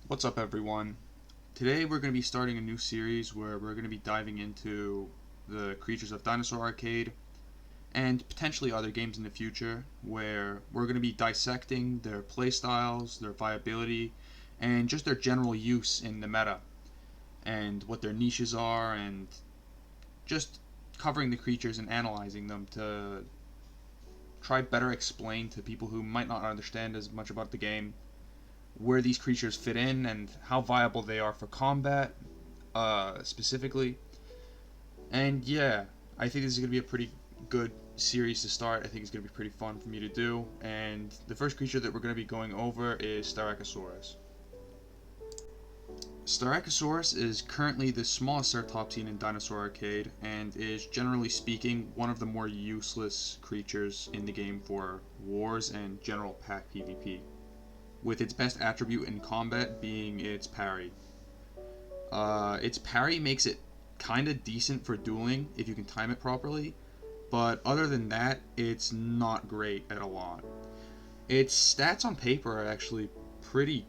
What's up, everyone? Today we're going to be starting a new series where we're going to be diving into the creatures of Dinosaur Arcade and potentially other games in the future, where we're going to be dissecting their playstyles, their viability, and just their general use in the meta, and what their niches are, and just covering the creatures and analyzing them to try better explain to people who might not understand as much about the game where these creatures fit in and how viable they are for combat, specifically. And yeah, I think this is going to be a pretty good series to start. I think it's going to be pretty fun for me to do. And the first creature that we're going to be going over is Styracosaurus. Styracosaurus is currently the smallest Ceratopsian in Dinosaur Arcade and is, generally speaking, one of the more useless creatures in the game for wars and general pack PvP, with its best attribute in combat being its parry. Its parry makes it kinda decent for dueling if you can time it properly, but other than that, it's not great at a lot. Its stats on paper are actually pretty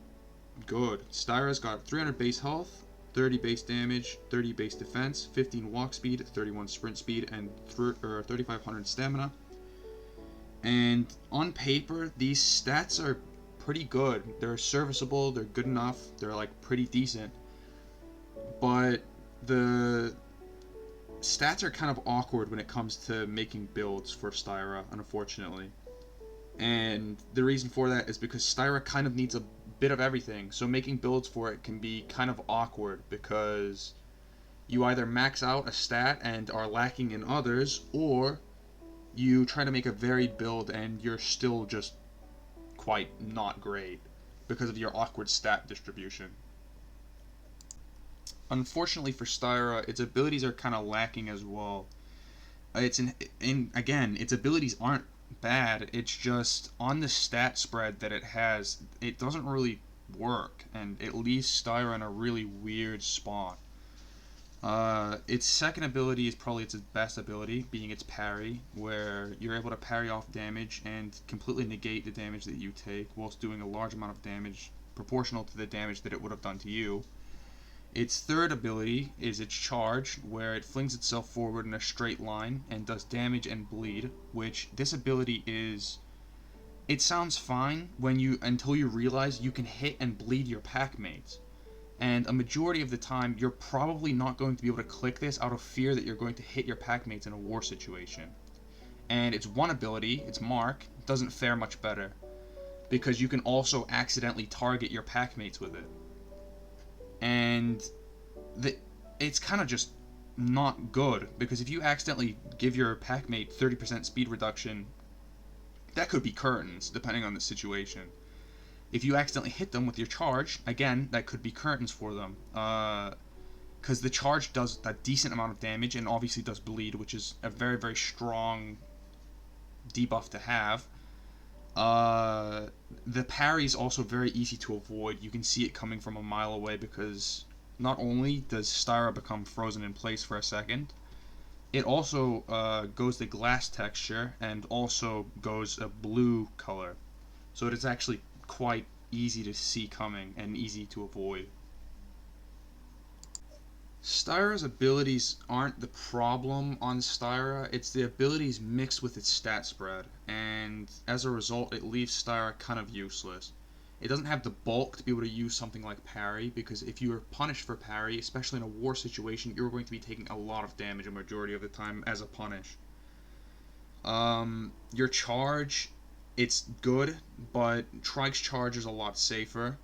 good. Styra's got 300 base health, 30 base damage, 30 base defense, 15 walk speed, 31 sprint speed, and 3,500 stamina. And on paper, these stats are pretty good. They're serviceable, they're good enough, they're like pretty decent. But the stats are kind of awkward when it comes to making builds for Styra, unfortunately. And the reason for that is because Styra kind of needs a bit of everything, so making builds for it can be kind of awkward because you either max out a stat and are lacking in others, or you try to make a varied build and you're still just quite not great because of your awkward stat distribution. Unfortunately for Styra, its abilities are kind of lacking as well. Again, its abilities aren't bad. It's just on the stat spread that it has, it doesn't really work, and it leaves Styra in a really weird spot. Its second ability is probably its best ability, being its parry, where you're able to parry off damage and completely negate the damage that you take whilst doing a large amount of damage proportional to the damage that it would have done to you. Its third ability is its charge, where it flings itself forward in a straight line and does damage and bleed, which this ability is... It sounds fine until you realize you can hit and bleed your pack mates. And a majority of the time, you're probably not going to be able to click this out of fear that you're going to hit your pack mates in a war situation. And its one ability, its mark, doesn't fare much better, because you can also accidentally target your pack mates with it. And it's kind of just not good, because if you accidentally give your pack mate 30% speed reduction, that could be curtains, depending on the situation. If you accidentally hit them with your charge, again, that could be curtains for them. Because the charge does a decent amount of damage and obviously does bleed, which is a very, very strong debuff to have. The parry is also very easy to avoid. You can see it coming from a mile away because not only does Styra become frozen in place for a second, it also goes the glass texture and also goes a blue color. So it is actually quite easy to see coming and easy to avoid. Styra's abilities aren't the problem on Styra, it's the abilities mixed with its stat spread, and as a result it leaves Styra kind of useless. It doesn't have the bulk to be able to use something like parry, because if you are punished for parry, especially in a war situation, you're going to be taking a lot of damage a majority of the time as a punish. Your charge, it's good, but Trike's charge is a lot safer,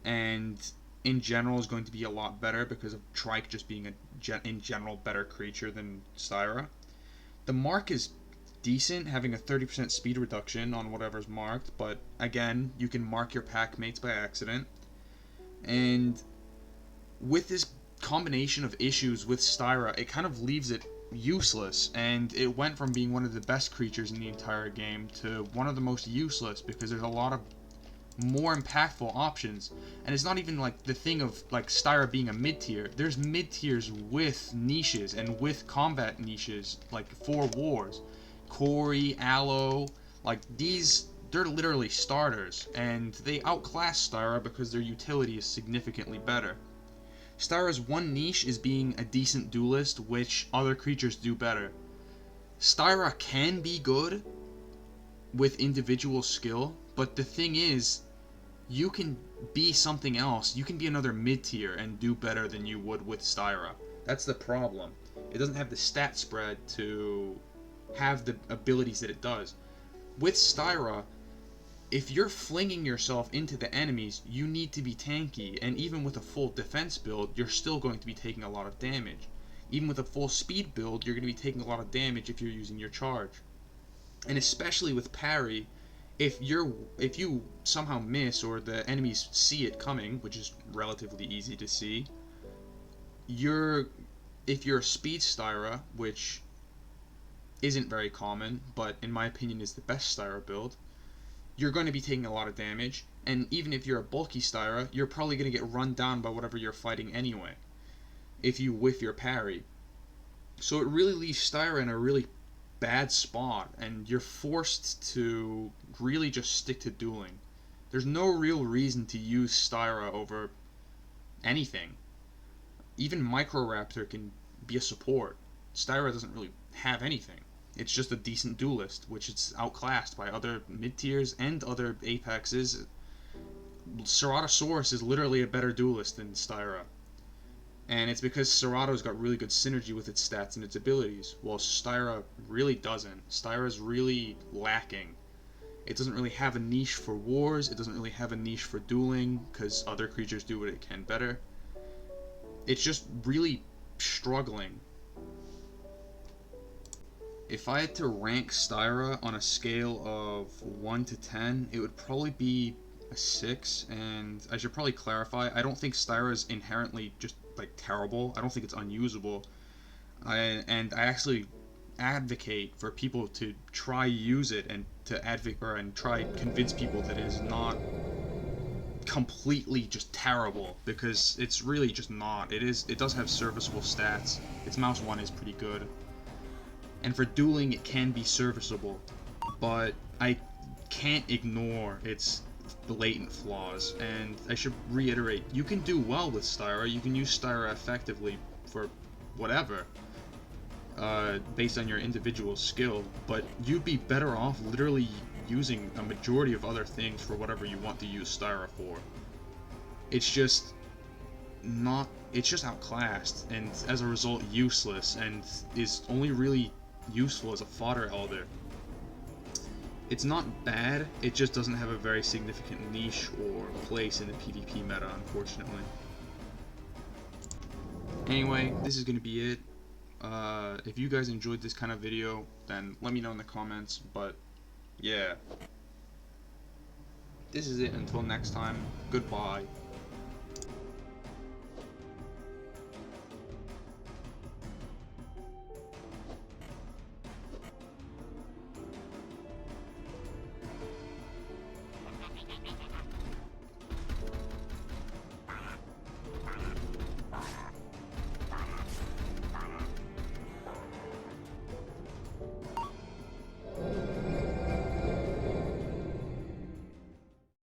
and in general is going to be a lot better because of Trike just being in general better creature than Styra. The mark is decent, having a 30% speed reduction on whatever's marked, but again, you can mark your pack mates by accident. And with this combination of issues with Styra, it kind of leaves it useless, and it went from being one of the best creatures in the entire game to one of the most useless because there's a lot of more impactful options. And it's not even like the thing of like Styra being a mid-tier. There's mid-tiers with niches and with combat niches, like for wars. Corey, Aloe, like these they're literally starters, and they outclass Styra because their utility is significantly better. Styra's one niche is being a decent duelist, which other creatures do better. Styra can be good with individual skill, but the thing is, you can be something else. You can be another mid-tier and do better than you would with Styra. That's the problem. It doesn't have the stat spread to have the abilities that it does. With Styra, if you're flinging yourself into the enemies, you need to be tanky, and even with a full defense build, you're still going to be taking a lot of damage. Even with a full speed build, you're going to be taking a lot of damage if you're using your charge. And especially with parry, if you somehow miss or the enemies see it coming, which is relatively easy to see, if you're a speed Styra, which isn't very common, but in my opinion is the best Styra build, you're going to be taking a lot of damage, and even if you're a bulky Styra, you're probably going to get run down by whatever you're fighting anyway, if you whiff your parry. So it really leaves Styra in a really bad spot, and you're forced to really just stick to dueling. There's no real reason to use Styra over anything. Even Microraptor can be a support. Styra doesn't really have anything. It's just a decent duelist, which is outclassed by other mid-tiers and other apexes. Styracosaurus is literally a better duelist than Styra. And it's because Cerato's got really good synergy with its stats and its abilities, while Styra really doesn't. Styra's really lacking. It doesn't really have a niche for wars, it doesn't really have a niche for dueling, because other creatures do what it can better. It's just really struggling. If I had to rank Styra on a scale of 1 to 10, it would probably be a 6, and I should probably clarify, I don't think Styra is inherently just like terrible. I don't think it's unusable. I actually advocate for people to try use it and to and try convince people that it is not completely just terrible, because it's really just not. It does have serviceable stats. Its mouse 1 is pretty good. And for dueling, it can be serviceable, but I can't ignore its blatant flaws. And I should reiterate, you can do well with Styra, you can use Styra effectively for whatever, based on your individual skill, but you'd be better off literally using a majority of other things for whatever you want to use Styra for. It's just outclassed, and as a result useless, and is only really useful as a fodder elder. It's not bad, it just doesn't have a very significant niche or place in the PvP meta, unfortunately. Anyway, this is going to be it. If you guys enjoyed this kind of video, then let me know in the comments, but yeah. This is it until next time, goodbye.